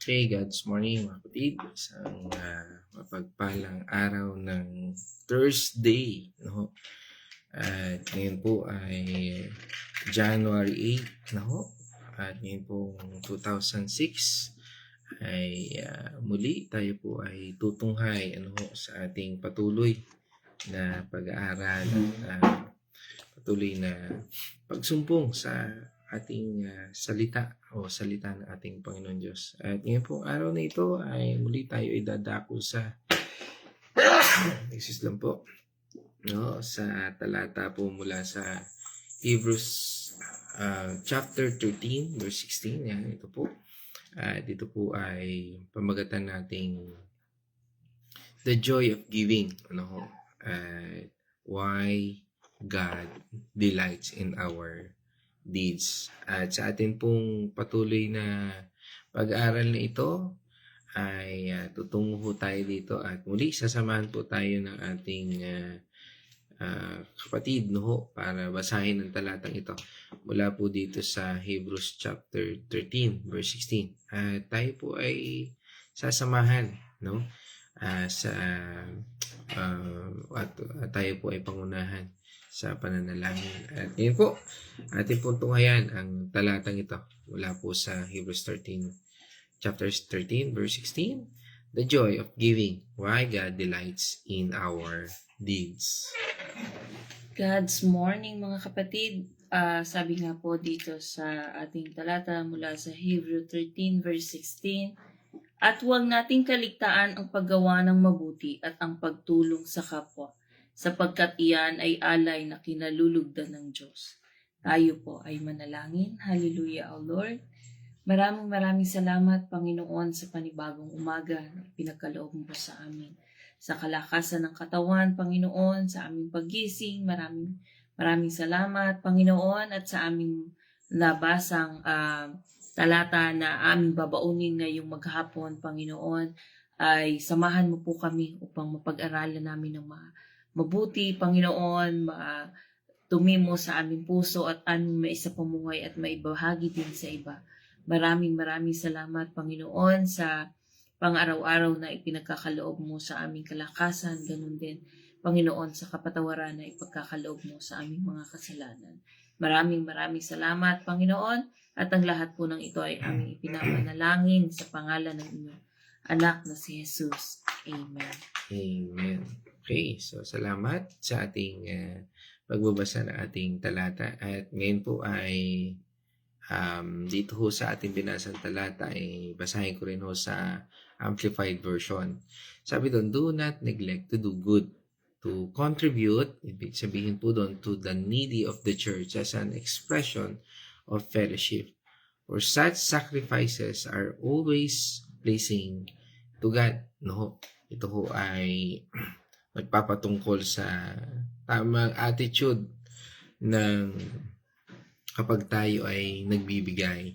Hey, God's morning mga kapatid. Isang mapagpalang araw ng Thursday. No? At ngayon po ay January 8. No? At ngayon po 2006 ay muli tayo po ay tutunghay sa ating patuloy na pag-aaral at patuloy na pagsumpong sa ating salita o salita ng ating Panginoon Diyos. At ngayon pong araw na ito ay muli tayo idadako sa excuse lang po, sa talata po mula sa Hebrews chapter 13 verse 16. Yan, ito po. Dito po ay pamagatan nating the joy of giving. Why God delights in our deeds. At sa atin pong patuloy na pag-aaral na ito ay tutungo tayo dito at muli sasamahan po tayo ng ating kapatid para basahin ang talatang ito mula po dito sa Hebrews chapter 13 verse 16. At tayo po ay sasamahan at tayo po ay pangunahan sa pananalangin. At ngayon po, ating pong tunghayan ang talatang ito mula po sa Hebrews 13, chapter 13, verse 16. The joy of giving, why God delights in our deeds. God's morning mga kapatid. Sabi nga po dito sa ating talata mula sa Hebrew 13 verse 16, at huwag nating kaligtaan ang paggawa ng mabuti at ang pagtulong sa kapwa, sapagkat iyan ay alay na kinalulugdan ng Diyos. Tayo po ay manalangin. Hallelujah, O Lord. Maraming salamat, Panginoon, sa panibagong umaga na pinagkaloob mo sa amin. Sa kalakasan ng katawan, Panginoon, sa aming paggising, maraming salamat, Panginoon, at sa aming nabasang talata na aming babaunin ngayong maghapon, Panginoon, ay samahan mo po kami upang mapag-aralan namin ng mabuti, Panginoon, tumimo sa aming puso at aming maisapamuhay at maibahagi din sa iba. Maraming salamat, Panginoon, sa pang-araw-araw na ipinagkakaloob mo sa aming kalakasan, ganun din, Panginoon, sa kapatawaran na ipagkakaloob mo sa aming mga kasalanan. Maraming salamat, Panginoon, at ang lahat po ng ito ay aming ipinapanalangin sa pangalan ng inyong anak na si Jesus. Amen. Amen. Okay, so salamat sa ating pagbabasa ng ating talata. At ngayon po ay dito ho sa ating binasang talata ay basahin ko rin ho sa Amplified Version. Sabi doon, do not neglect to do good, to contribute, ibig sabihin po doon, to the needy of the church as an expression of fellowship. For such sacrifices are always pleasing to God. Ito ho ay nagpapatungkol sa tamang attitude ng kapag tayo ay nagbibigay.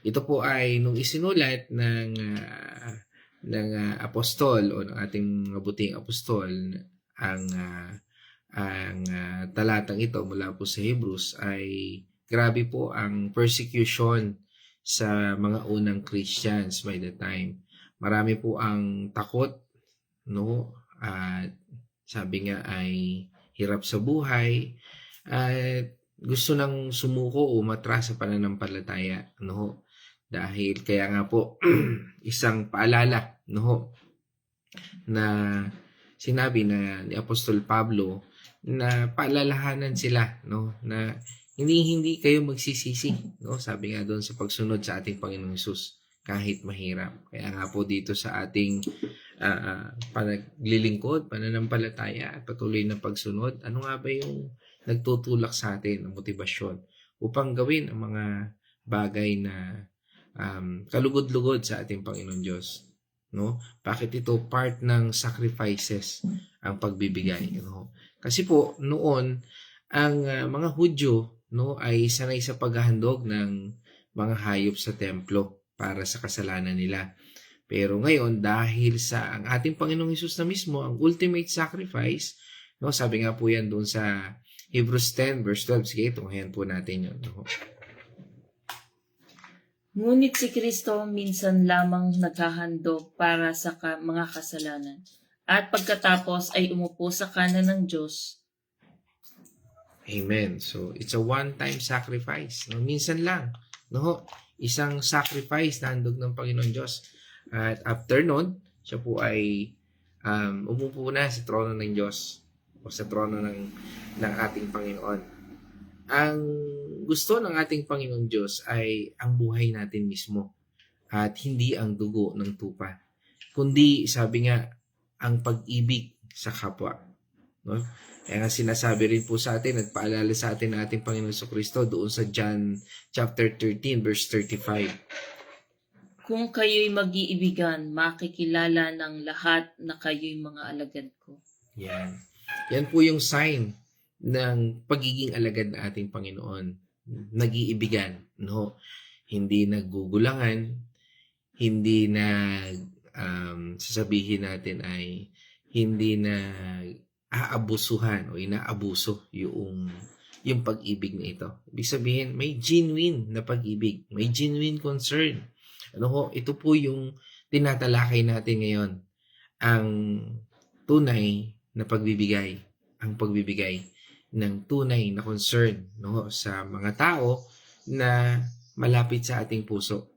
Ito po ay nung isinulat ng apostol o ng ating mabuting apostol ang talatang ito mula po sa Hebrews ay grabe po ang persecution sa mga unang Christians by the time. Marami po ang takot, at sabi nga ay hirap sa buhay at gusto nang sumuko o matras sa pananampalataya, dahil kaya nga po isang paalala, na sinabi na ni Apostol Pablo na paalalahanan sila, na hindi kayo magsisisi, sabi nga doon sa pagsunod sa ating Panginoong Hesus kahit mahirap. Kaya nga po dito sa ating panaglilingkod, pananampalataya at patuloy na pagsunod, ano nga ba yung nagtutulak sa atin ng motibasyon upang gawin ang mga bagay na kalugod-lugod sa ating Panginoon Diyos, Bakit ito part ng sacrifices ang pagbibigay, Kasi po noon ang mga Hudyo, ay sanay sa paghahandog ng mga hayop sa templo para sa kasalanan nila. Pero ngayon, dahil sa ang ating Panginoong Hesus na mismo, ang ultimate sacrifice, sabi nga po yan doon sa Hebrews 10 verse 12. Sige, tunghayan po natin yun. Ngunit si Kristo minsan lamang naghahandog para sa mga kasalanan. At pagkatapos ay umupo sa kanan ng Diyos. Amen. So, it's a one-time sacrifice. No? Minsan lang. No? Isang sacrifice na handog ng Panginoon Diyos. At after nun, siya po ay umupo na sa trono ng Diyos o sa trono ng ating Panginoon. Ang gusto ng ating Panginoon Diyos ay ang buhay natin mismo at hindi ang dugo ng tupa. Kundi, sabi nga, ang pag-ibig sa kapwa. No? Kaya nga sinasabi rin po sa atin at paalala sa atin ng ating Panginoon Kristo doon sa John chapter 13 verse 35. Kung kayo'y mag-iibigan, makikilala ng lahat na kayo'y mga alagad ko. Yan. Yan po yung sign ng pagiging alagad ng ating Panginoon. Nag-iibigan. No? Hindi naggugulangan, hindi sasabihin natin ay hindi na aabusuhan o inaabuso yung pag-ibig na ito. Ibig sabihin, may genuine na pag-ibig, may genuine concern. Ito po yung tinatalakay natin ngayon. Ang tunay na pagbibigay, ang pagbibigay ng tunay na concern sa mga tao na malapit sa ating puso.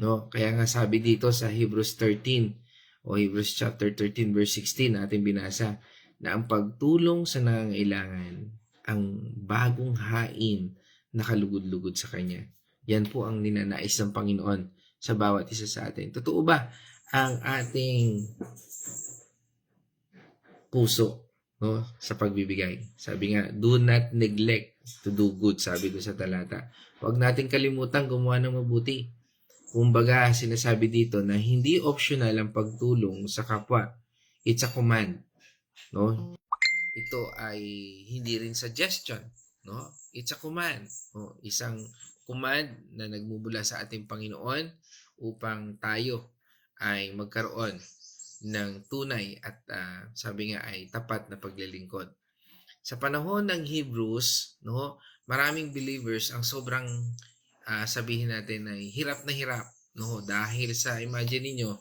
Kaya nga sabi dito sa Hebrews 13 o Hebrews chapter 13 verse 16 natin binasa na ang pagtulong sa nangangailangan ang bagong hain na kalugod-lugod sa Kanya. Yan po ang ninanais ng Panginoon sa bawat isa sa atin. Totoo ba ang ating puso sa pagbibigay? Sabi nga, do not neglect to do good, sabi doon sa talata. Huwag natin kalimutan gumawa ng mabuti. Kumbaga, sinasabi dito na hindi optional ang pagtulong sa kapwa. It's a command. Ito ay hindi rin suggestion. It's a command. Isang command na nagmumula sa ating Panginoon upang tayo ay magkaroon ng tunay at sabi nga ay tapat na paglilingkod. Sa panahon ng Hebrews, maraming believers ang sobrang sabihin natin ay hirap na hirap, dahil sa imagine niyo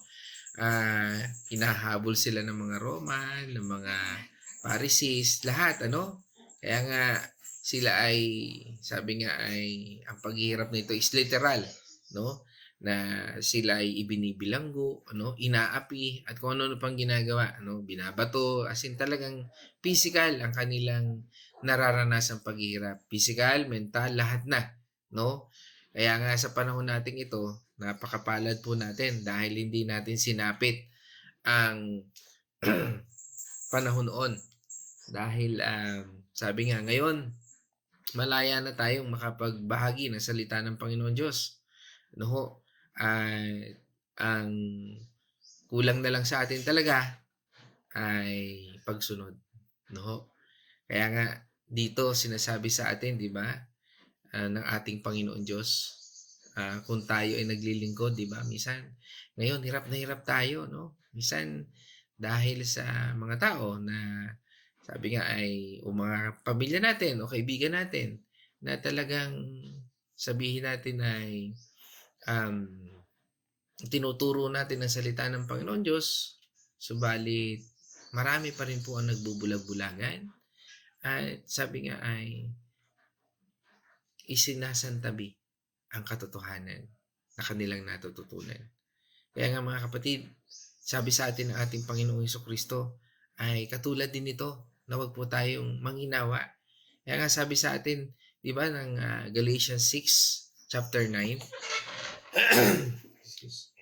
hinahabol sila ng mga Roman, ng mga Pharisees, lahat kaya nga sila ay sabi nga ay ang paghihirap nito is literal, na sila ay ibinibilanggo, inaapi at kung ano pang ginagawa, binabato, as in talagang physical ang kanilang nararanasang paghihirap, physical, mental, lahat na, Kaya nga sa panahon natin ito, napakapalad po natin dahil hindi natin sinapit ang panahon noon. Dahil sabi nga ngayon, malaya na tayong makapagbahagi ng salita ng Panginoon Diyos. Ang kulang na lang sa atin talaga ay pagsunod. Kaya nga dito sinasabi sa atin, di ba? Ng ating Panginoon Diyos. Kung tayo ay naglilingkod, di ba? Minsan, ngayon, hirap na hirap tayo, Minsan, dahil sa mga tao na sabi nga ay o mga pamilya natin o kaibigan natin na talagang sabihin natin ay tinuturo natin ang salita ng Panginoon Diyos, subalit marami pa rin po ang nagbubulag-bulagan at sabi nga ay isinasantabi ang katotohanan na kanilang natututunan. Kaya nga mga kapatid, sabi sa atin ng ating Panginoong Jesucristo ay katulad din ito na huwag po tayong manginawa. Kaya nga sabi sa atin, di ba, ng Galatians 6, chapter 9,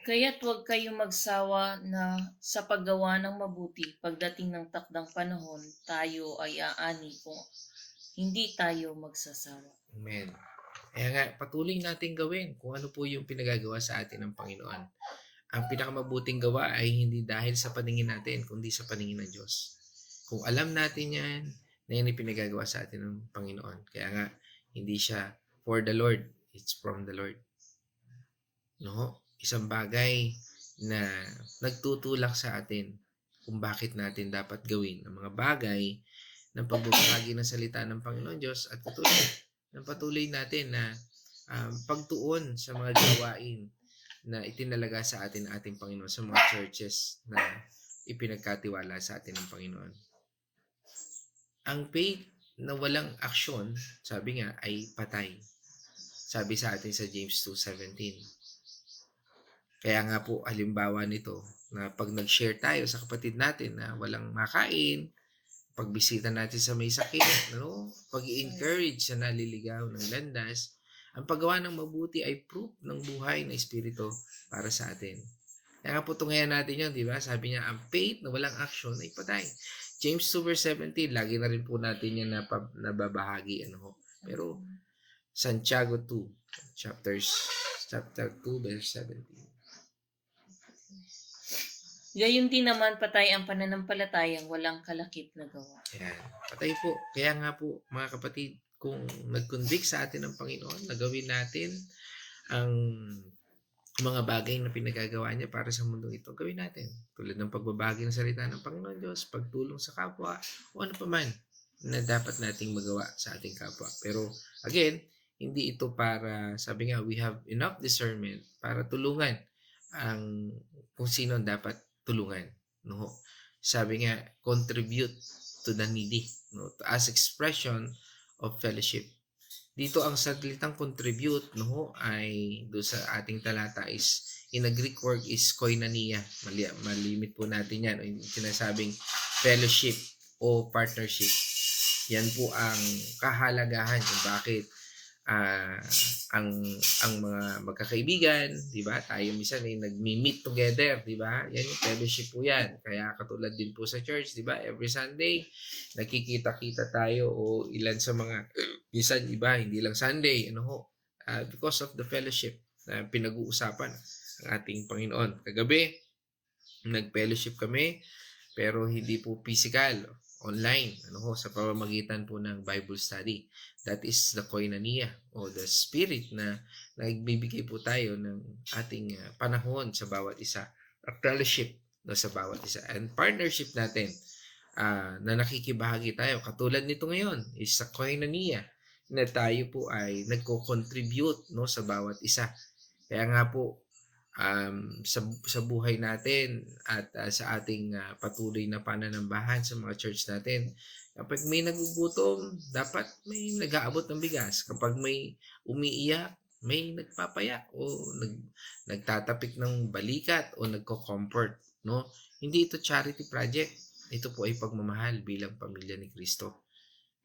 Kaya't huwag kayong magsawa na sa paggawa ng mabuti. Pagdating ng takdang panahon, tayo ay aani kung hindi tayo magsasawa. Amen. Kaya nga, patuloy natin gawin kung ano po yung pinagagawa sa atin ng Panginoon. Ang pinakamabuting gawa ay hindi dahil sa paningin natin, kundi sa paningin ng Diyos. Kung alam natin yan, na yan ay pinagagawa sa atin ng Panginoon. Kaya nga, hindi siya for the Lord, it's from the Lord. Isang bagay na nagtutulak sa atin kung bakit natin dapat gawin ang mga bagay ng pagbabahagi ng salita ng Panginoon Diyos at patuloy natin na pagtuon sa mga gawain na itinalaga sa atin ng ating Panginoon sa mga churches na ipinagkatiwala sa atin ng Panginoon. Ang faith na walang aksyon, sabi nga, ay patay. Sabi sa atin sa James 2:17. Kaya nga po, halimbawa nito, na pag nag-share tayo sa kapatid natin na walang makain, pagbisita natin sa may sakit, pag-i-encourage sa naliligaw ng landas, ang paggawa ng mabuti ay proof ng buhay na espiritu para sa atin. Kaya nga po tunghayan natin yun, di ba? Sabi niya, ang faith na walang action ay patay. James 2:17, lagi na rin po natin yan nababahagi. Pero Santiago 2, chapter 2, verse 17. Gayon din naman patay ang pananampalatayang walang kalakip na gawa. Yan, patay po. Kaya nga po, mga kapatid, kung nag-convict sa atin ng Panginoon, na gawin natin ang mga bagay na pinagagawa niya para sa mundong ito, gawin natin. Tulad ng pagbabagi ng salita ng Panginoon Diyos, pagtulong sa kapwa, o ano pa man na dapat nating magawa sa ating kapwa. Pero again, hindi ito para, sabi nga, we have enough discernment para tulungan ang kung sino dapat tulungan. No? Sabi nga, contribute to the needy. No? As expression of fellowship. Dito ang salitang contribute ay do sa ating talata is in a Greek word is koinonia. Malimit po natin yan. Yung sinasabing fellowship o partnership. Yan po ang kahalagahan kung bakit ang mga magkakaibigan, di ba? Tayo minsan ay nagmi-meet together, di ba? Yan yung fellowship po yan. Kaya katulad din po sa church, di ba? Every Sunday, nakikita-kita tayo o ilan sa mga minsan iba, hindi lang Sunday, because of the fellowship na pinag-uusapan ng ating Panginoon. Kagabi, nag-fellowship kami, pero hindi po physical, online, sa pamamagitan po ng Bible study. That is the koinonia o the spirit na nagbibigay po tayo ng ating panahon sa bawat isa. A fellowship sa bawat isa. And partnership natin na nakikibahagi tayo. Katulad nito ngayon is sa koinonia na tayo po ay nagko-contribute sa bawat isa. Kaya nga po sa buhay natin at sa ating patuloy na pananambahan sa mga church natin, kapag may nagugutom, dapat may nag-aabot ng bigas. Kapag may umiiyak, may nagpapayak o nagtatapik ng balikat o nagko-comfort. Hindi ito charity project. Ito po ay pagmamahal bilang pamilya ni Kristo.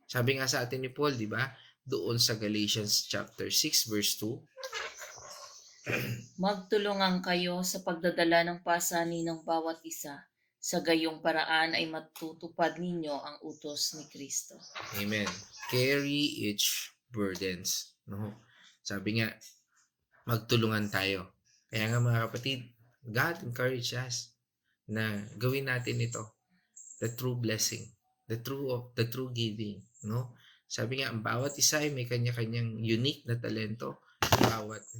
Sabi nga sa atin ni Paul, di ba? Doon sa Galatians chapter 6 verse 2. Magtulungan kayo sa pagdadala ng pasani ng bawat isa. Sa gayong paraan ay matutupad ninyo ang utos ni Kristo. Amen. Carry each burdens. Sabi nga, magtulungan tayo. Kaya nga mga kapatid, God encourage us na gawin natin ito. The true blessing. The true giving. Sabi nga, ang bawat isa ay may kanya-kanyang unique na talento.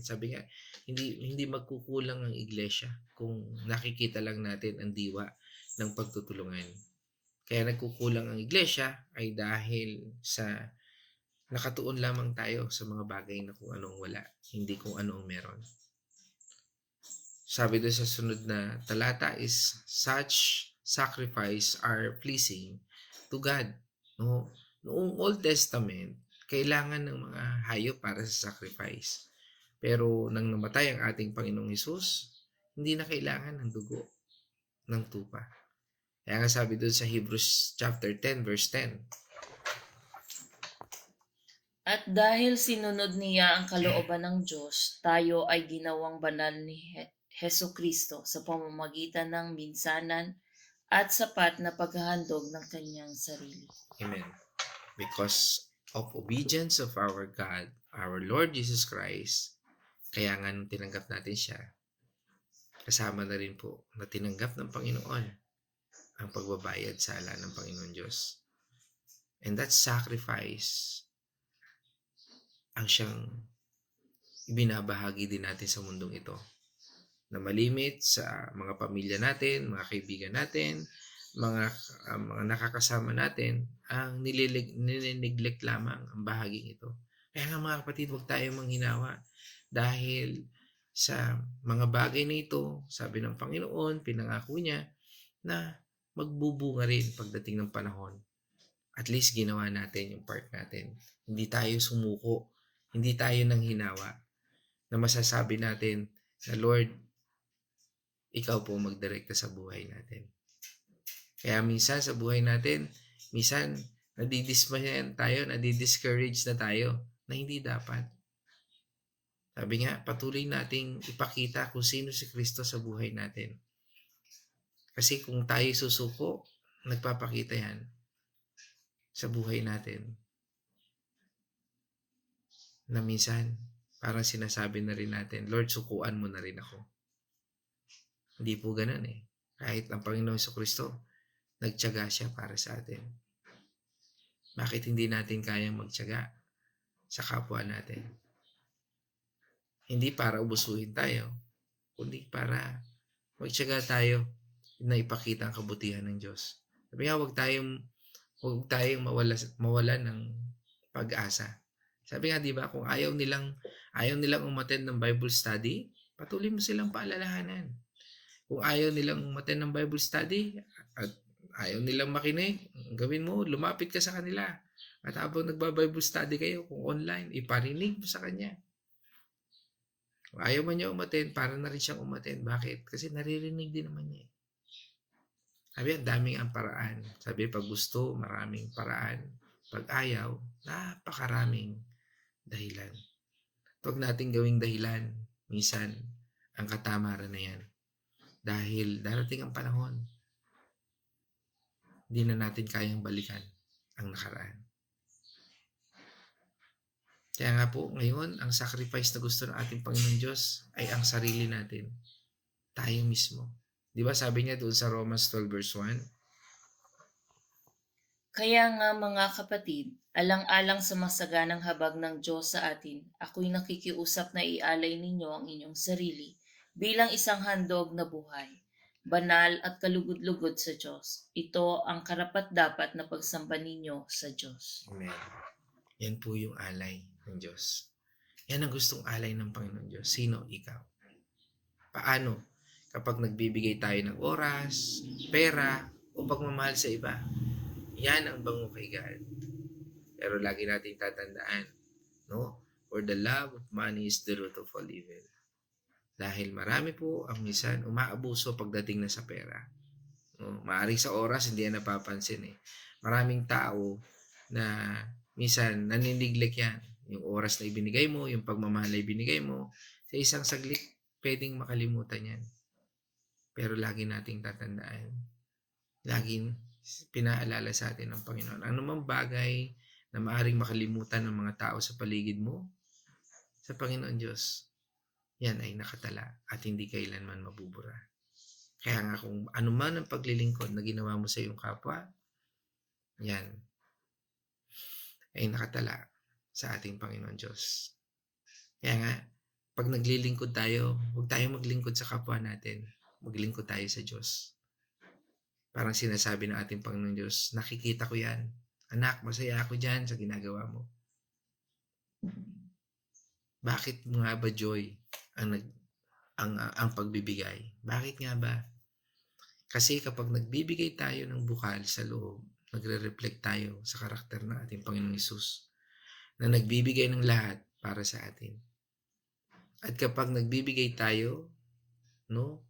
Sabi nga, hindi magkukulang ang iglesia kung nakikita lang natin ang diwa ng pagtutulungan. Kaya nagkukulang ang iglesia ay dahil sa nakatuon lamang tayo sa mga bagay na kung anong wala, hindi kung anong meron. Sabi doon sa sunod na talata is, such sacrifice are pleasing to God. Noong Old Testament, kailangan ng mga hayop para sa sacrifice. Pero nang namatay ang ating Panginoong Hesus, hindi na kailangan ng dugo ng tupa. Kaya nga sabi doon sa Hebrews chapter 10 verse 10. At dahil sinunod niya ang kalooban ng Diyos, tayo ay ginawang banal ni Hesus Kristo sa pamamagitan ng minsanan at sapat na paghahandog ng kanyang sarili. Amen. Because of obedience of our God, our Lord Jesus Christ, kaya nga nung tinanggap natin siya, kasama na rin po na tinanggap ng Panginoon ang pagbabayad sa ala ng Panginoon Diyos. And that sacrifice ang siyang ibinabahagi din natin sa mundong ito, na malimit sa mga pamilya natin, mga kaibigan natin, mga nakakasama natin, ang nilineglect lamang ang bahaging ito. Kaya nga mga kapatid, huwag tayong manghinawa dahil sa mga bagay na ito, sabi ng Panginoon, pinangako niya na magbubunga rin pagdating ng panahon. At least ginawa natin yung part natin. Hindi tayo sumuko, hindi tayo nanghinawa na masasabi natin na Lord, ikaw po magdirekta sa buhay natin. Kaya minsan sa buhay natin, minsan nadidismayan tayo, nadidiscourage na tayo na hindi dapat. Sabi nga, patuloy nating ipakita kung sino si Kristo sa buhay natin. Kasi kung tayo susuko, nagpapakita yan sa buhay natin. Na minsan, parang sinasabi na rin natin, Lord, sukuan mo na rin ako. Hindi po ganun eh. Kahit ang Panginoon Kristo, nagtiyaga siya para sa atin. Bakit hindi natin kayang magtiyaga sa kapwa natin? Hindi para ubusuhin tayo, kundi para magtiyaga tayo na ipakita ang kabutihan ng Diyos. Sabi nga, huwag tayong mawala ng pag-asa. Sabi nga, di ba, kung ayaw nilang umattend ng Bible study, patuloy mo silang paalalahanan. Kung ayaw nilang umattend ng Bible study at ayaw nilang makinig, gawin mo, lumapit ka sa kanila. At habang nagba-Bible study kayo, kung online, iparinig mo sa kanya. Kung ayaw man niya umattend, para na rin siyang umattend. Bakit? Kasi naririnig din naman niya. Sabi, ang daming ang paraan. Sabi, pag gusto, maraming paraan. Pag ayaw, napakaraming dahilan. Huwag natin gawing dahilan. Minsan, ang katamaran na yan. Dahil darating ang panahon, hindi na natin kayang balikan ang nakaraan. Kaya nga po, ngayon, ang sacrifice na gusto ng ating Panginoon Diyos ay ang sarili natin. Tayo mismo. Di ba sabi niya doon sa Romans 12 verse 1? Kaya nga mga kapatid, alang-alang sa masaganang habag ng Diyos sa atin, ako'y nakikiusap na ialay ninyo ang inyong sarili bilang isang handog na buhay, banal at kalugod-lugod sa Diyos. Ito ang karapat-dapat na pagsamba ninyo sa Diyos. Amen. Yan po yung alay ng Diyos. Yan ang gustong alay ng Panginoon Diyos. Sino? Ikaw. Paano? Kapag nagbibigay tayo ng oras, pera, o pagmamahal sa iba. Yan ang bango kay God. Pero lagi nating tatandaan, no? For the love of money is the root of all evil. Dahil marami po ang minsan umaabuso pagdating na sa pera. No? Maaring sa oras, hindi yan napapansin eh. Maraming tao na minsan naniniglik yan. Yung oras na ibinigay mo, yung pagmamahal na ibinigay mo, sa isang saglit, pwedeng makalimutan yan. Pero lagi nating tatandaan. Laging pinaalala sa atin ng Panginoon. Ano mang bagay na maaring makalimutan ng mga tao sa paligid mo, sa Panginoon Diyos, yan ay nakatala at hindi kailanman mabubura. Kaya nga kung ano man ang paglilingkod na ginawa mo sa iyong kapwa, yan ay nakatala sa ating Panginoon Diyos. Kaya nga, pag naglilingkod tayo, huwag tayong maglingkod sa kapwa natin. Maglingkod tayo sa Diyos. Parang sinasabi ng ating Panginoon Diyos, nakikita ko yan. Anak, masaya ako dyan sa ginagawa mo. Bakit nga ba joy ang pagbibigay? Bakit nga ba? Kasi kapag nagbibigay tayo ng bukal sa loob, nagre-reflect tayo sa karakter ng ating Panginoong Hesus na nagbibigay ng lahat para sa atin. At kapag nagbibigay tayo, no,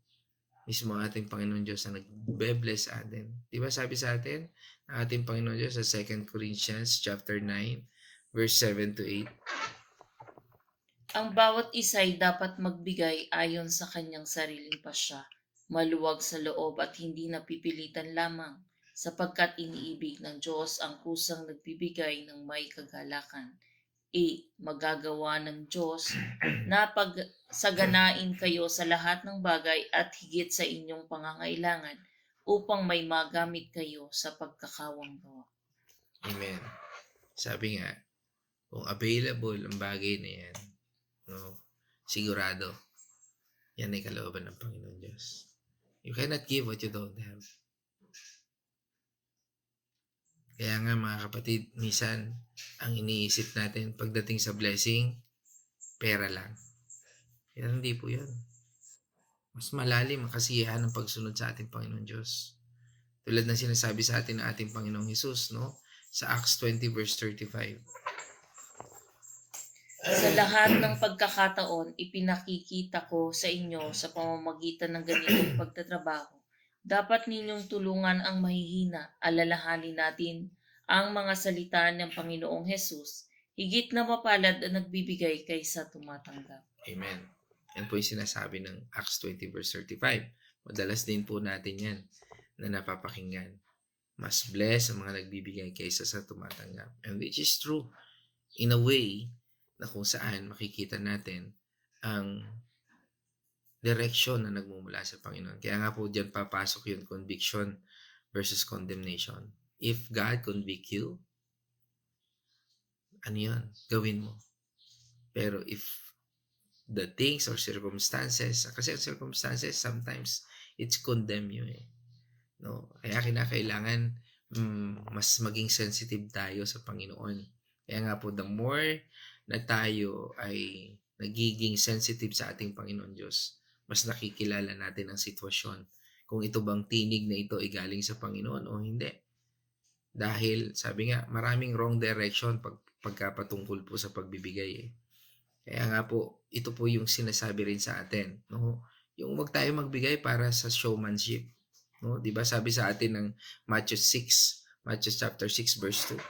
mismo ang ating Panginoon Diyos na nagbe-bless sa atin. Di ba sabi sa atin, ang ating Panginoon Diyos sa 2 Corinthians chapter 9, verse 7 to 8? Ang bawat isa'y dapat magbigay ayon sa kanyang sariling pasya, maluwag sa loob at hindi napipilitan lamang, sapagkat iniibig ng Diyos ang kusang nagbibigay ng may kagalakan. Magagawa ng Diyos na pagsaganain kayo sa lahat ng bagay at higit sa inyong pangangailangan upang may magamit kayo sa pagkakawanggawa. Amen. Sabi nga, kung available ang bagay na yan, no, sigurado, yan ay kalooban ng Panginoon Diyos. You cannot give what you don't have. Kaya nga mga kapatid, minsan ang iniisip natin pagdating sa blessing, pera lang. Pero hindi po yun. Mas malalim ang kasiyahan ng pagsunod sa ating Panginoon Diyos. Tulad ng sinasabi sa atin ng ating Panginoong Hesus, no? Sa Acts 20 verse 35. Sa lahat ng pagkakataon, ipinakikita ko sa inyo sa pamamagitan ng ganitong pagtatrabaho. Dapat ninyong tulungan ang mahihina, alalahanin natin ang mga salita ng Panginoong Hesus, higit na mapalad ang nagbibigay kaysa tumatanggap. Amen. Yan po yung sinasabi ng Acts 20 verse 35. Madalas din po natin yan na napapakinggan. Mas blessed ang mga nagbibigay kaysa sa tumatanggap. And which is true. In a way, na kung saan makikita natin ang direction na nagmumula sa Panginoon. Kaya nga po dyan papasok yung conviction versus condemnation. If God convict you, ano yun? Gawin mo. Pero if the things or circumstances, kasi ang circumstances sometimes it's condemn you eh. No? Kaya kinakailangan mas maging sensitive tayo sa Panginoon. Kaya nga po the more na tayo ay nagiging sensitive sa ating Panginoon Diyos, mas nakikilala natin ang sitwasyon. Kung ito bang tinig na ito ay galing sa Panginoon o hindi. Dahil sabi nga, maraming wrong direction pagkapatungkol po sa pagbibigay eh. Kaya nga po, ito po yung sinasabi rin sa atin, no? Yung wag tayo magbigay para sa showmanship, no? 'Di ba? Sabi sa atin ng Matthew chapter 6 verse 2.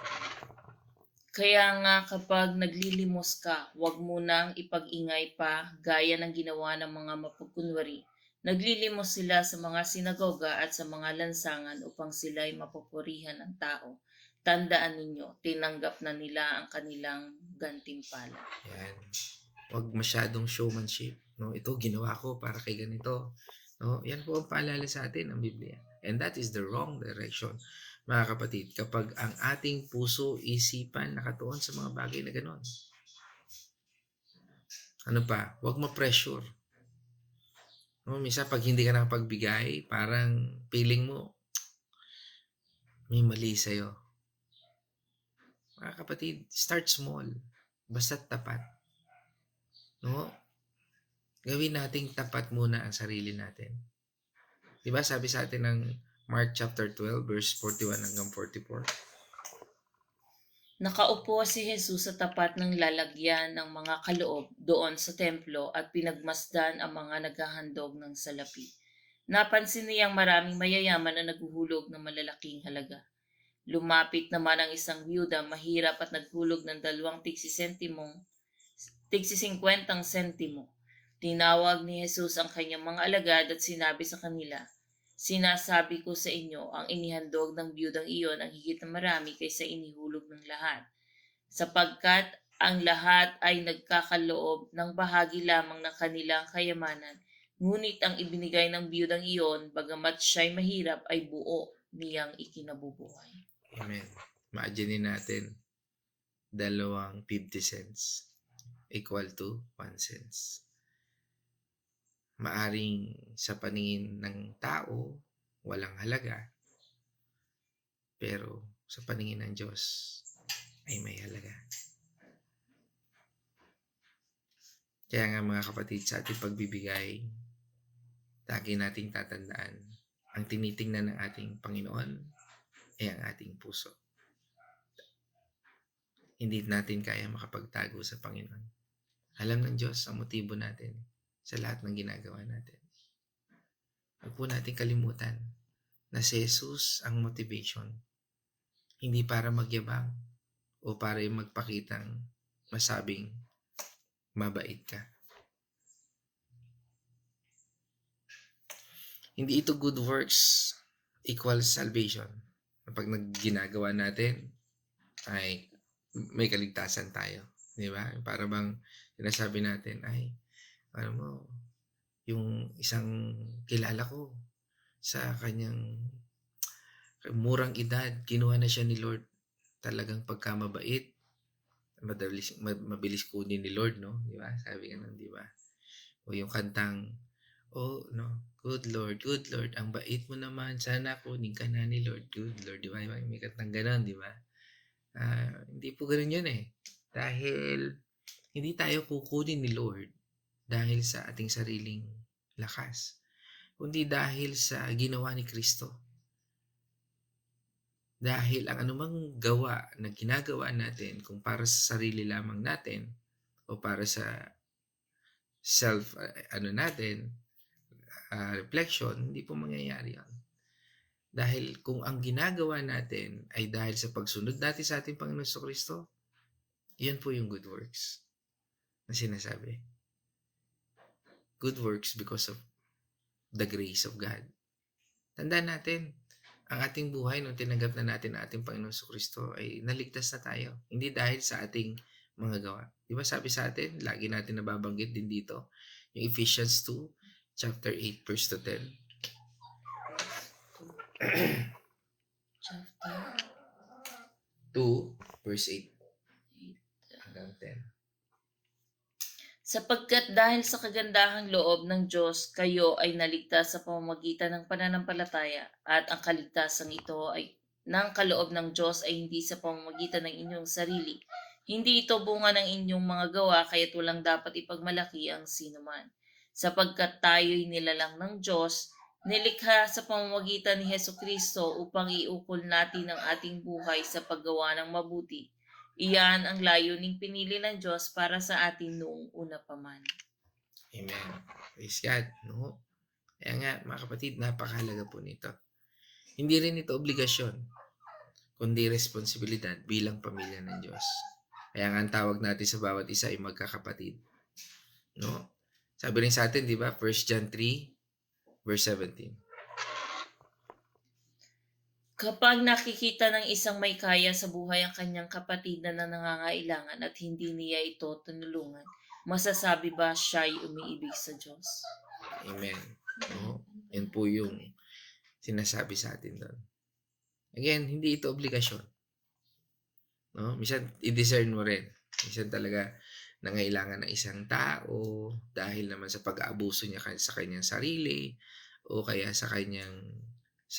Kaya nga kapag naglilimos ka, huwag mo nang ipag-ingay pa gaya ng ginawa ng mga mapagkunwari. Naglilimos sila sa mga sinagoga at sa mga lansangan upang sila'y mapupurihan ng tao. Tandaan ninyo, tinanggap na nila ang kanilang gantimpala. Yan. Wag masyadong showmanship, no? Ito ginawa ko para kay ganito. No? Yan po ang paalala sa atin ng Biblia. And that is the wrong direction. Mga kapatid, kapag ang ating puso, isipan, nakatuon sa mga bagay na ganon. Ano pa? Huwag ma-pressure. No, minsan pag hindi ka nakapagbigay, parang feeling mo, may mali sa'yo. Mga kapatid, start small. Basta tapat. No? Gawin nating tapat muna ang sarili natin. Diba sabi sa atin ng Mark chapter 12 verse 41 hanggang 44. Nakaupo si Jesus sa tapat ng lalagyan ng mga kaloob doon sa templo at pinagmasdan ang mga naghahandog ng salapi. Napansin niyang maraming mayayaman na naghuhulog ng malalaking halaga. Lumapit naman ang isang byuda mahirap at naghulog ng 2 tig-50 sentimo. Tinawag ni Jesus ang kanyang mga alagad at sinabi sa kanila, "Sinasabi ko sa inyo, ang inihandog ng biyudang iyon ang higit na marami kaysa inihulog ng lahat. Sapagkat ang lahat ay nagkakaloob ng bahagi lamang ng kanilang kayamanan, ngunit ang ibinigay ng biyudang iyon, bagamat siya'y mahirap, ay buo niyang ikinabubuhay." Amen. Imagine natin, 50 cents equal to 1 cents. Maaring sa paningin ng tao, walang halaga. Pero sa paningin ng Diyos, ay may halaga. Kaya nga mga kapatid, sa ating pagbibigay, lagi nating tatandaan, ang tinitingnan ng ating Panginoon ay ang ating puso. Hindi natin kaya makapagtago sa Panginoon. Alam ng Diyos ang motibo natin sa lahat ng ginagawa natin. Huwag po natin kalimutan na si Jesus ang motivation. Hindi para magyabang o para magpakitang masabing mabait ka. Hindi ito good works equals salvation. Kapag ginagawa natin, ay may kaligtasan tayo. Di ba? Para bang sinasabi natin, ay, ano mo, yung isang kilala ko sa kanyang murang edad, kinuha na siya ni Lord. Talagang pagkamabait, mabilis kunin ni Lord, no? Di ba? Sabi ka nun, di ba? O yung kantang, no? Good Lord, ang bait mo naman. Sana kunin ka na ni Lord. Good Lord, di ba? May katang ganon, di ba? Hindi po ganun yun eh. Dahil hindi tayo kukunin ni Lord dahil sa ating sariling lakas, kundi dahil sa ginawa ni Kristo. Dahil ang anumang gawa na ginagawa natin, kung para sa sarili lamang natin o para sa self reflection, hindi po mangyayari yan. Dahil kung ang ginagawa natin ay dahil sa pagsunod natin sa ating Panginoon Kristo, yun po yung good works na sinasabi. Good works because of the grace of God. Tandaan natin, ang ating buhay nung tinanggap na natin ang ating Panginoon Kristo ay naligtas na tayo. Hindi dahil sa ating mga gawa. Di ba sabi sa atin, lagi natin nababanggit din dito, yung Ephesians 2, chapter 8, verse 10. Chapter 2, verse 8 hanggang 10. Sapagkat dahil sa kagandahang loob ng Diyos, kayo ay naligtas sa pamamagitan ng pananampalataya, at ang kaligtasan ito ay ng kaloob ng Diyos ay hindi sa pamamagitan ng inyong sarili. Hindi ito bunga ng inyong mga gawa, kaya't walang dapat ipagmalaki ang sinuman. Sapagkat tayo'y nilalang ng Diyos, nilikha sa pamamagitan ni Hesukristo upang iukol natin ang ating buhay sa paggawa ng mabuti. Iyan ang layuning pinili ng Diyos para sa atin noong una pa man. Amen. Praise God. No? Kaya nga, mga kapatid, napakahalaga po nito. Hindi rin ito obligasyon, kundi responsibilidad bilang pamilya ng Diyos. Kaya nga ang tawag natin sa bawat isa ay magkakapatid. No? Sabi rin sa atin, di ba? 1 John 3, verse 17. Kapag nakikita ng isang may kaya sa buhay ang kanyang kapatid na nangangailangan at hindi niya ito tinulungan, masasabi ba siya'y umiibig sa Diyos? Amen. No? Yan po yung sinasabi sa atin doon. Again, hindi ito obligasyon. No? Minsan, i-discern mo rin. Minsan talaga nangailangan ng isang tao dahil naman sa pag-aabuso niya sa kanyang sarili o kaya sa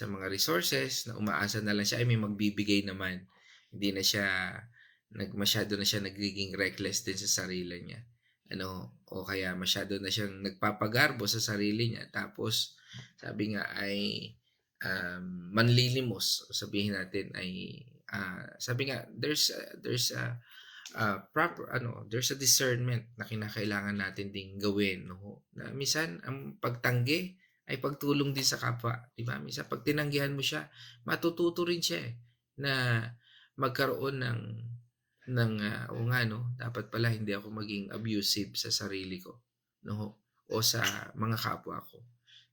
mga resources na umaasa na lang siya ay may magbibigay naman. Hindi na siya masyado na siya nagiging reckless din sa sarili niya. O kaya masyado na siyang nagpapagarbo sa sarili niya. Tapos sabi nga ay manlilimos. Sabihin natin ay sabi nga there's a discernment na kinakailangan natin ding gawin, no? Na minsan ang pagtanggi ay pagtulong din sa kapwa, di ba? Minsan pag tinanggihan mo siya, matututo rin siya na magkaroon dapat pala hindi ako maging abusive sa sarili ko, no? O sa mga kapwa ko,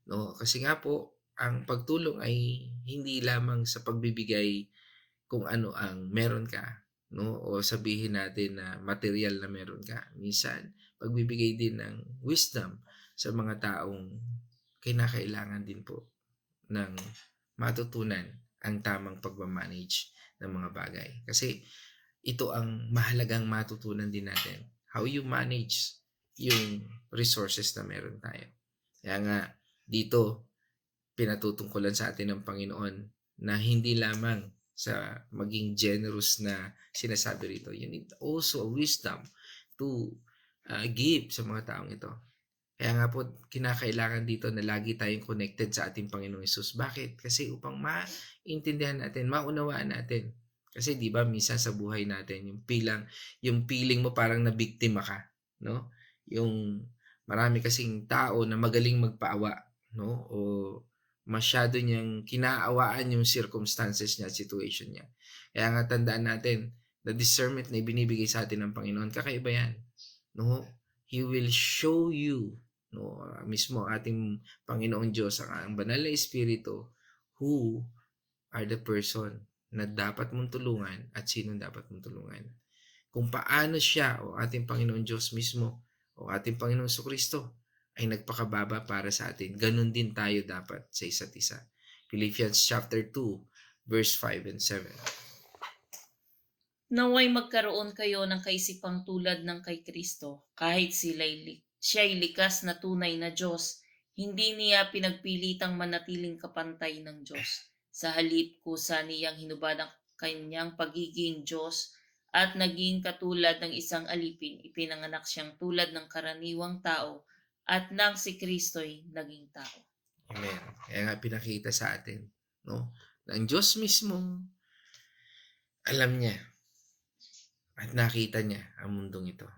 no? Kasi nga po, ang pagtulong ay hindi lamang sa pagbibigay kung ano ang meron ka, no? O sabihin natin na material na meron ka. Minsan, pagbibigay din ng wisdom sa mga taong kinakailangan din po ng matutunan ang tamang pagmamanage ng mga bagay. Kasi ito ang mahalagang matutunan din natin. How you manage yung resources na meron tayo. Kaya nga, dito, pinatutungkulan sa atin ng Panginoon na hindi lamang sa maging generous na sinasabi rito. You need also a wisdom to give sa mga taong ito. Kaya nga po, kinakailangan dito na lagi tayong connected sa ating Panginoong Hesus. Bakit? Kasi upang maintindihan natin, maunawaan natin. Kasi di ba minsan sa buhay natin, yung feeling mo parang nabiktima ka, no? Yung marami kasing tao na magaling magpaawa, no? O masyado niyang kinaawaan yung circumstances niya at situation niya. Kaya nga tandaan natin, the discernment na ibinibigay sa atin ng Panginoon, kakaiba yan. No? He will show you, no, mismo ating Panginoong Diyos, ang banal na Espiritu, who are the person na dapat mong tulungan at sino dapat mong tulungan. Kung paano siya o ating Panginoong Diyos mismo o ating Panginoong Kristo ay nagpakababa para sa atin, ganun din tayo dapat sa isa't isa. Philippians chapter 2, verse 5 and 7. Naway magkaroon kayo ng kaisipang tulad ng kay Kristo, kahit siya'y likas na tunay na Diyos, Hindi niya pinagpilitang manatiling kapantay ng Diyos. Sa halip kusa niyang hinubad ang kanyang pagiging Diyos at naging katulad ng isang alipin, ipinanganak siyang tulad ng karaniwang tao at nang si Kristo'y naging tao. Amen. Kaya nga pinakita sa atin, no? Na ang Diyos mismo, alam niya at nakita niya ang mundong ito.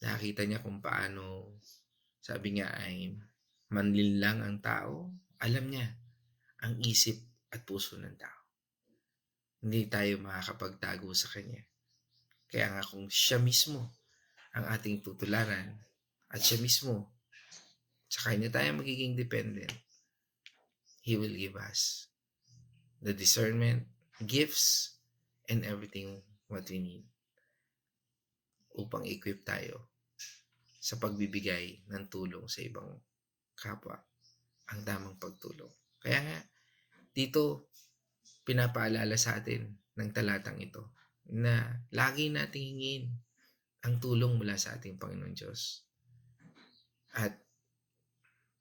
Nakita niya kung paano, sabi niya ay manlinlang ang tao. Alam niya ang isip at puso ng tao. Hindi tayo makakapagtago sa Kanya. Kaya nga kung siya mismo ang ating tutularan at siya mismo, sa Kanya tayo magiging dependent, He will give us the discernment, gifts, and everything what we need upang equip tayo sa pagbibigay ng tulong sa ibang kapwa, ang tamang pagtulong. Kaya nga, dito, pinapaalala sa atin ng talatang ito na lagi nating hingin ang tulong mula sa ating Panginoon Diyos at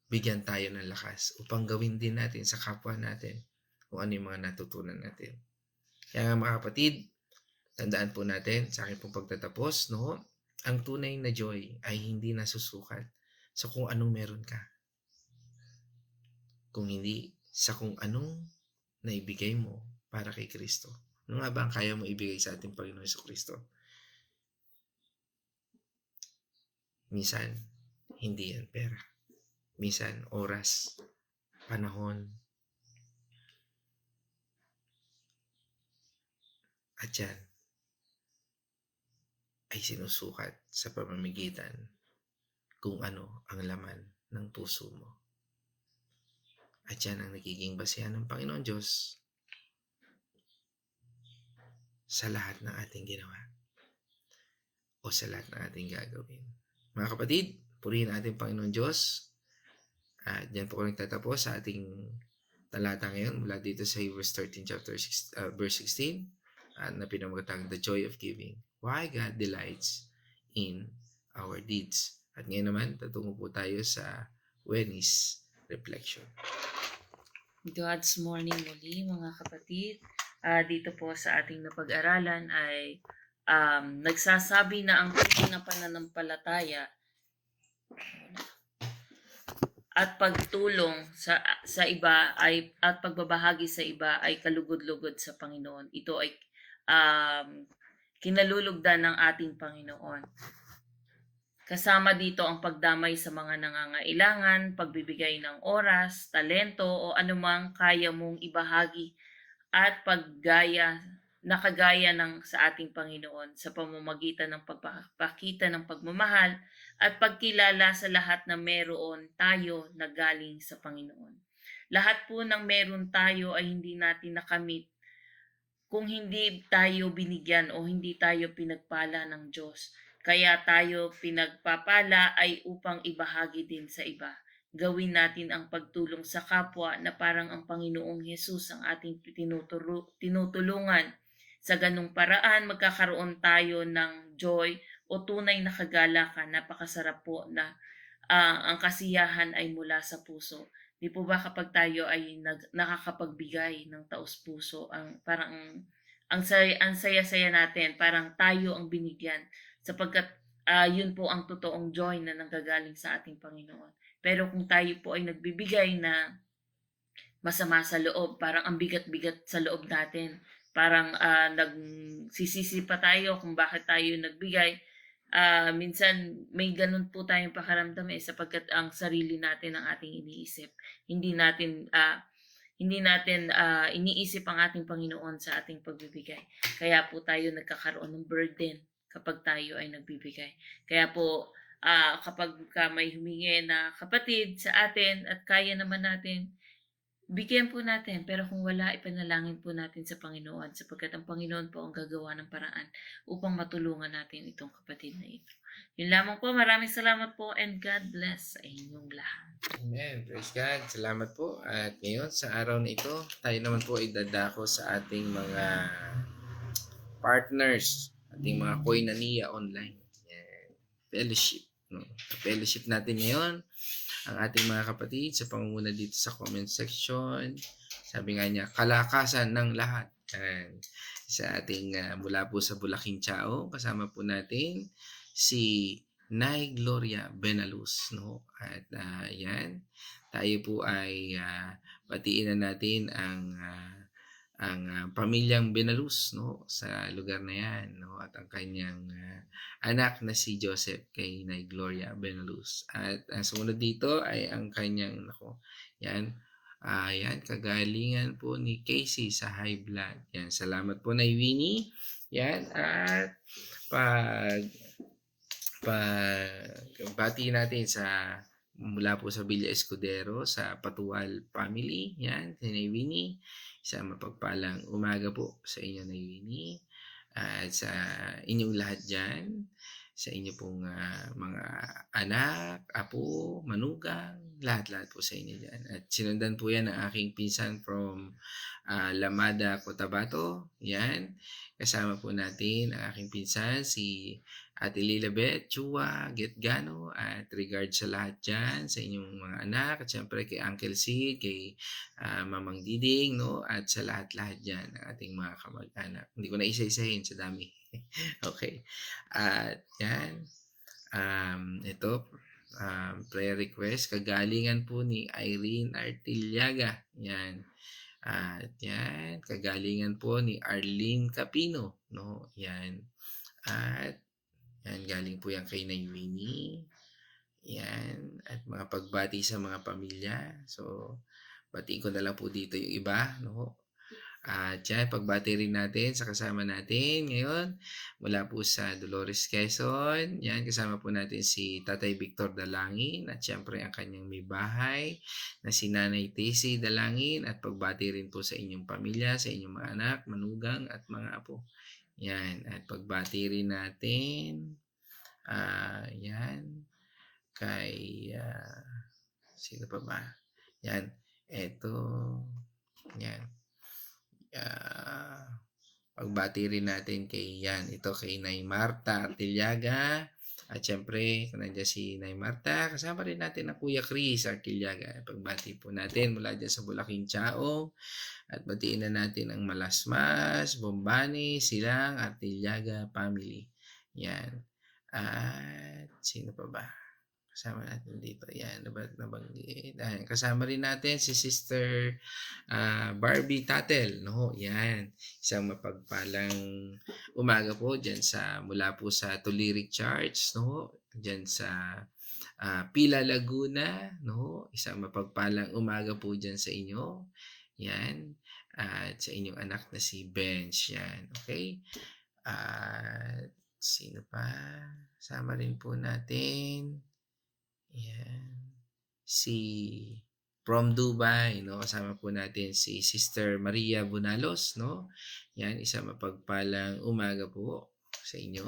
bigyan tayo ng lakas upang gawin din natin sa kapwa natin kung ano yung mga natutunan natin. Kaya nga mga kapatid, tandaan po natin sa aking pong pagtatapos, no? Ang tunay na joy ay hindi nasusukat sa kung anong meron ka. Kung hindi sa kung anong naibigay mo para kay Kristo. Ano nga ba ang kaya mo ibigay sa ating Panginoon Kristo? Minsan, hindi yan pera. Minsan, oras, panahon. At yan ay sinusukat sa pamamagitan kung ano ang laman ng puso mo. At yan ang nagiging basehan ng Panginoon Diyos sa lahat ng ating ginawa o sa lahat ng ating gagawin. Mga kapatid, purihin ating Panginoon Diyos. At yan po ko nagtatapos sa ating talata ngayon mula dito sa Hebrews 13 chapter 6, verse 16 na pinamagatang The Joy of Giving. Why God delights in our deeds. At ngayon naman, tatungo po tayo sa Wednesday's reflection. God's morning muli mga kapatid. Dito po sa ating napag-aralan ay nagsasabi na ang tunay na pananampalataya at pagtulong sa iba ay at pagbabahagi sa iba ay kalugod-lugod sa Panginoon. Ito ay kinalulugdan ng ating Panginoon. Kasama dito ang pagdamay sa mga nangangailangan, pagbibigay ng oras, talento o anumang kaya mong ibahagi at nakagaya ng sa ating Panginoon sa pamamagitan ng pagpapakita ng pagmamahal at pagkilala sa lahat na meron tayo na galing sa Panginoon. Lahat po ng meron tayo ay hindi natin nakamit kung hindi tayo binigyan o hindi tayo pinagpala ng Diyos. Kaya tayo pinagpapala ay upang ibahagi din sa iba. Gawin natin ang pagtulong sa kapwa na parang ang Panginoong Hesus ang ating tinutulungan. Sa ganung paraan, magkakaroon tayo ng joy o tunay na kagalakan. Napakasarap po na ang kasiyahan ay mula sa puso. Di po ba kapag tayo ay nakakapagbigay ng taos-puso, parang ang saya-saya natin, parang tayo ang binigyan sapagkat yun po ang totoong joy na nanggagaling sa ating Panginoon. Pero kung tayo po ay nagbibigay na masama sa loob, parang ang bigat-bigat sa loob natin, parang nagsisisi pa tayo kung bakit tayo nagbigay. Minsan may ganun po tayong pakaramdam sapagkat ang sarili natin ang ating iniisip. Hindi natin iniisip ang ating Panginoon sa ating pagbibigay. Kaya po tayo nagkakaroon ng burden kapag tayo ay nagbibigay. Kaya po kapag may humingi na kapatid sa atin at kaya naman natin, bigyan po natin. Pero kung wala, ipanalangin po natin sa Panginoon sapagkat ang Panginoon po ang gagawa ng paraan upang matulungan natin itong kapatid na ito. Yun lamang po. Maraming salamat po and God bless sa inyong lahat. Amen. Praise God. Salamat po. At ngayon, sa araw na ito, tayo naman po ay dadako sa ating mga partners, ating mga Koinonia online. Yan. Fellowship. No? Fellowship natin ngayon ang ating mga kapatid sa pangunguna dito sa comment section. Sabi nga niya, kalakasan ng lahat. Yan. Sa ating mula po sa Bulaking Chao, kasama po natin si Nay Gloria Benaluz, no? At yan, tayo po ay batiin na natin ang pamilyang Benaluz, no, sa lugar na yan, no, at ang kanyang anak na si Joseph kay Nay Gloria Benaluz. At ang sumunod dito ay ang kanyang yan, yan, kagalingan po ni Casey sa high blood. Yan, salamat po Nay Winnie. Yan, at bati natin mula po sa Villa Escudero sa Patual family. Yan, si Nay Winnie. Isang mapagpalang umaga po sa inyo, Nay Winnie. At sa inyong lahat dyan, sa inyo pong mga anak, apo, manugang, lahat-lahat po sa inyo dyan. At sinundan po yan ng aking pinsan from Lamada, Cotabato. Yan, kasama po natin ang aking pinsan, si Ate Lilabeth, Chua, Getgano, at regard sa lahat dyan, sa inyong mga anak, at syempre kay Uncle Sid, kay Mamang Diding, no? At sa lahat-lahat dyan, ng ating mga kamag-anak. Hindi ko na isa-isahin sa dami. Okay. At yan, ito, prayer request, kagalingan po ni Irene Artillaga. Yan. At yan, kagalingan po ni Arlene Capino, no? Yan. At yan, galing po yan kay Nay Winnie. Yan. At mga pagbati sa mga pamilya. So, batiin ko na lang po dito yung iba, no? At yan, pagbati rin natin sa kasama natin ngayon mula po sa Dolores, Quezon. Yan, kasama po natin si Tatay Victor Dalangin at syempre ang kanyang may bahay na si Nanay Tessy Dalangin, at pagbati rin po sa inyong pamilya, sa inyong mga anak, manugang at mga apo. Yan, at pagbati rin natin yan kay sino pa ba? Yan, eto, yan. Pagbati rin natin kay Nay Marta Artillaga. At syempre, kung nandiyan si Nay Marta, kasama rin natin ang Kuya Chris Artillaga. Pagbati po natin mula dyan sa Bulaking Chao. At batiin na natin ang Malasmas, Bombani, Silang, Artillaga family. Yan. At sino pa ba? Kasama natin dito. Yan, nabanggit. Kasama rin natin si Sister Barbie Tatel. No? Yan. Isang mapagpalang umaga po dyan mula po sa Tulirik Church. No? Dyan sa Pila, Laguna. No? Isang mapagpalang umaga po dyan sa inyo. Yan. At sa inyong anak na si Bench. Yan. Okay? At sino pa? Kasama rin po natin. Yan. Si from Dubai, no? Kasama po natin si Sister Maria Bunalos, no? Yan, isang mapagpalang umaga po sa inyo.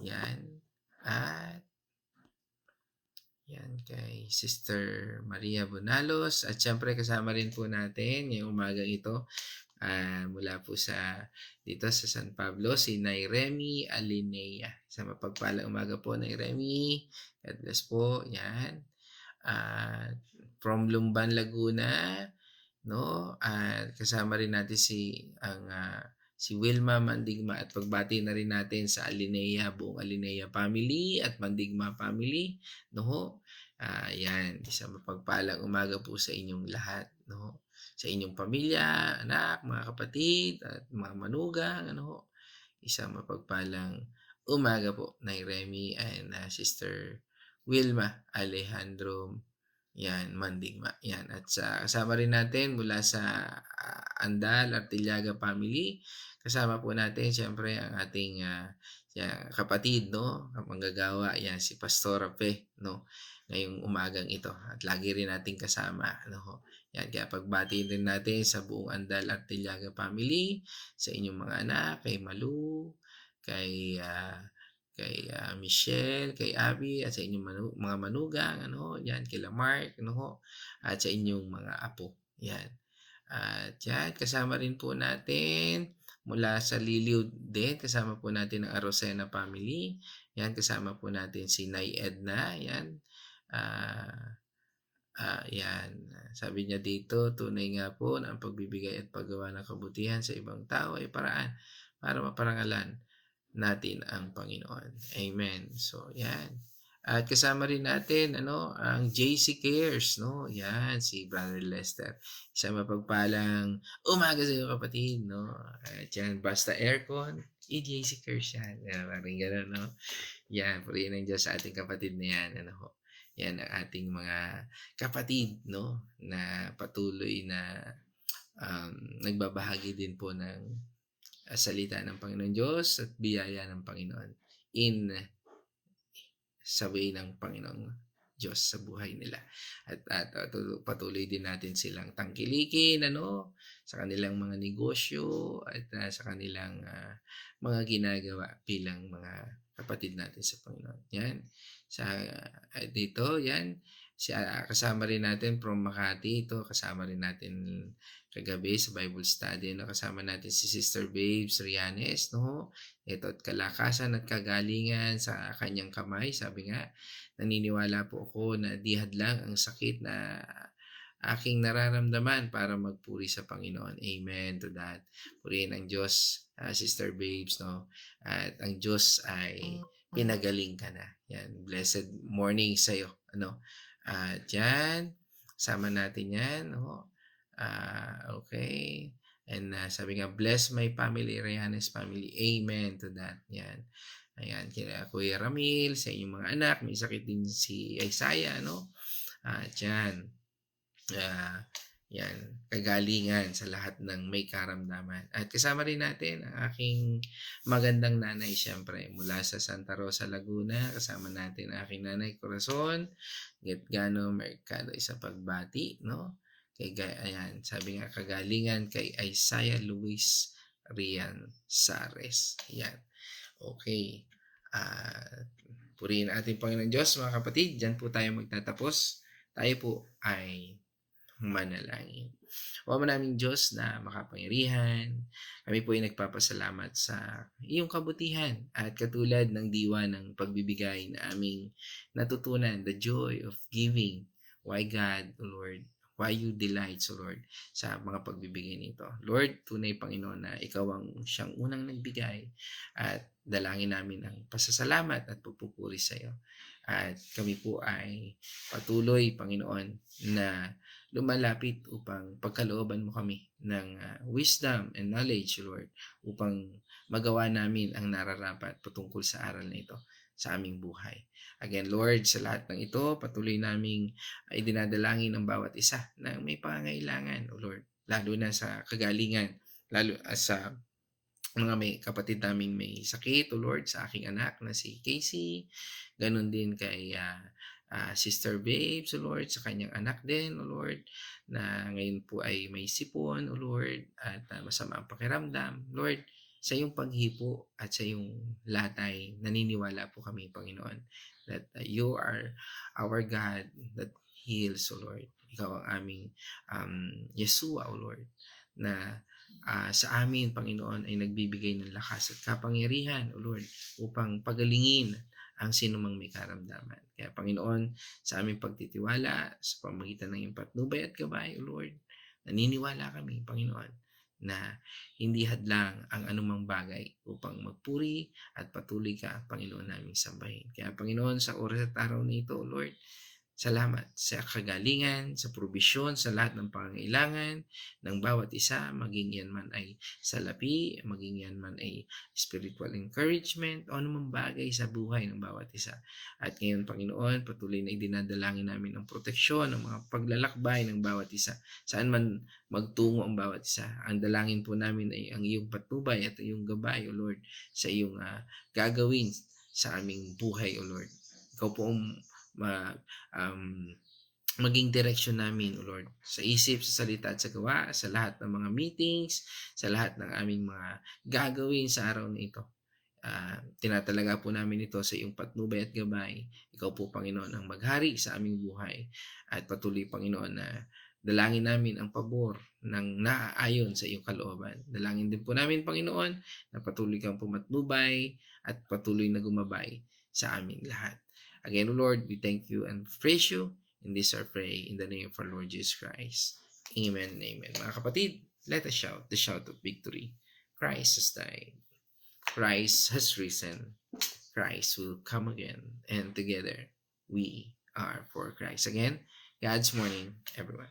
Yan. At yan kay Sister Maria Bunalos. At syempre kasama rin po natin ngayong umaga ito mula po dito sa San Pablo, si Nay Remy Alinea. Sa mapagpalang umaga po, Nay Remy. God bless po. Yan. From Lumban, Laguna, no? Kasama rin natin si Wilma Mandigma, at pagbati na rin natin sa Alinea, buong Alinea family at Mandigma family, no? Yan, isang mapagpalang umaga po sa inyong lahat, no? Sa inyong pamilya, anak, mga kapatid, at mga manugang, isang mapagpalang umaga po, Nay Remy and Sister Wilma Alejandro, yan, Mandigma. Yan, at kasama rin natin mula sa Andal, Artillaga family. Kasama po natin, siyempre, ang ating kapatid, no? Manggagawa, yan, si Pastora Pe, no? Ngayong umagang ito. At lagi rin natin kasama, no? Yan, kaya pagbati din natin sa buong Andal Artillaga family, sa inyong mga anak, kay Malu, kay Michelle, kay Abby, at sa inyong mga manugang, yan, kay Lamarck, at sa inyong mga apo. Yan. At yan, kasama rin po natin mula sa Liliw din, kasama po natin ang Arosena family. Yan, kasama po natin si Nay Edna, yan. Yan. Sabi niya dito, tunay nga po na ang pagbibigay at paggawa ng kabutihan sa ibang tao ay paraan para maparangalan natin ang Panginoon. Amen. So, yan. At kasama rin natin ang JC Cares, no? Yan si Brother Lester. Isang mapagpalang umaga sa iyo, kapatid, no? At yan, basta aircon, JC Cares yan. Yan, parang gano'n, no? Yan, purihin ng Diyos sa ating kapatid na yan, ano ho. Yan ang ating mga kapatid, no? Na patuloy na nagbabahagi din po ng salita ng Panginoon Diyos at biyaya ng Panginoon in sa way ng Panginoong Diyos sa buhay nila. At patuloy din natin silang tangkilikin sa kanilang mga negosyo at sa kanilang mga ginagawa bilang mga kapatid natin sa Panginoon. Yan. Dito, yan. Kasama rin natin from Makati. Ito, kasama rin natin kagabi sa Bible study. Kasama natin si Sister Babes Rianes. Ito, at kalakasan at kagalingan sa kanyang kamay. Sabi nga, naniniwala po ako na di hadlang ang sakit na aking nararamdaman para magpuri sa Panginoon. Amen to that. Purihin ang Diyos, Sister Babes, At ang Diyos ay pinagaling ka na. Yan, blessed morning sa iyo. At yan, sama natin yan. Okay. And sabi nga, bless my family, Rianes family. Amen to that. Yan. Ayan, kina Kuya Ramil, sa inyong mga anak, may sakit din si Isaiah, At yan. Yan, kagalingan sa lahat ng may karamdaman. At kasama rin natin ang aking magandang nanay, siyempre, mula sa Santa Rosa, Laguna. Kasama natin ang aking nanay, Corazon, Getgano Mercado, isa pagbati, Ayan, sabi nga, kagalingan kay Isaiah Luis Rian Sares. Ayan. Okay. Purihin ating Panginoon Diyos, mga kapatid. Diyan po tayo magtatapos. Tayo po ay manalangin. O manaming Diyos na makapangyarihan, kami po ay nagpapasalamat sa iyong kabutihan at katulad ng diwa ng pagbibigay na aming natutunan, the joy of giving. Why God, O Lord, why you delight, O Lord, sa mga pagbibigay nito. Lord, tunay Panginoon na ikaw ang siyang unang nagbigay at dalangin namin ang pasasalamat at pagpupuri sa iyo. At kami po ay patuloy, Panginoon, na lumalapit upang pagkalooban mo kami ng wisdom and knowledge, Lord, upang magawa namin ang nararapat patungkol sa aral na ito sa aming buhay. Again, Lord, sa lahat ng ito, patuloy naming ay dinadalangin ang bawat isa na may pangangailangan, O Lord, lalo na sa kagalingan, lalo sa mga may kapatid naming may sakit, O Lord, sa aking anak na si Casey, ganun din kay Sister Babes, O Lord, sa kanyang anak din, O Lord, na ngayon po ay may sipon, O Lord, at masama ang pakiramdam. Lord, sa iyong paghipo at sa iyong latay, naniniwala po kami, Panginoon, that you are our God that heals, O Lord. Ikaw ang aming Yeshua, O Lord, na sa amin, Panginoon, ay nagbibigay ng lakas at kapangyarihan, O Lord, upang pagalingin ang sinumang may karamdaman. Kaya Panginoon, sa aming pagtitiwala, sa pamagitan ng iyong patnubay at gabay, O Lord, naniniwala kami, Panginoon, na hindi hadlang ang anumang bagay upang magpuri at patuloy ka, Panginoon, naming sambahin. Kaya Panginoon, sa oras at araw na ito, Lord, salamat sa kagalingan, sa probisyon, sa lahat ng pangangailangan ng bawat isa, maging yan man ay salapi, maging yan man ay spiritual encouragement, o anumang bagay sa buhay ng bawat isa. At ngayon, Panginoon, patuloy na idinadalangin namin ang proteksyon, ang mga paglalakbay ng bawat isa. Saan man magtungo ang bawat isa. Ang dalangin po namin ay ang iyong patnubay at iyong gabay, O Lord, sa iyong gagawin sa aming buhay, O Lord. Ikaw po ang maging direksyon namin, O Lord, sa isip, sa salita at sa gawa, sa lahat ng mga meetings, sa lahat ng aming mga gagawin sa araw na ito. Tinatalaga po namin ito sa iyong patnubay at gabay. Ikaw po, Panginoon, ang maghari sa aming buhay. At patuloy, Panginoon, na dalangin namin ang pabor ng naaayon sa iyong kalooban. Dalangin din po namin, Panginoon, na patuloy kang pumatnubay at patuloy na gumabay sa aming lahat. Again, Lord, we thank you and praise you In this I pray in the name of our Lord Jesus Christ. Amen and amen. Mga kapatid, let us shout the shout of victory. Christ has died. Christ has risen. Christ will come again. And together, we are for Christ. Again, God's morning, everyone.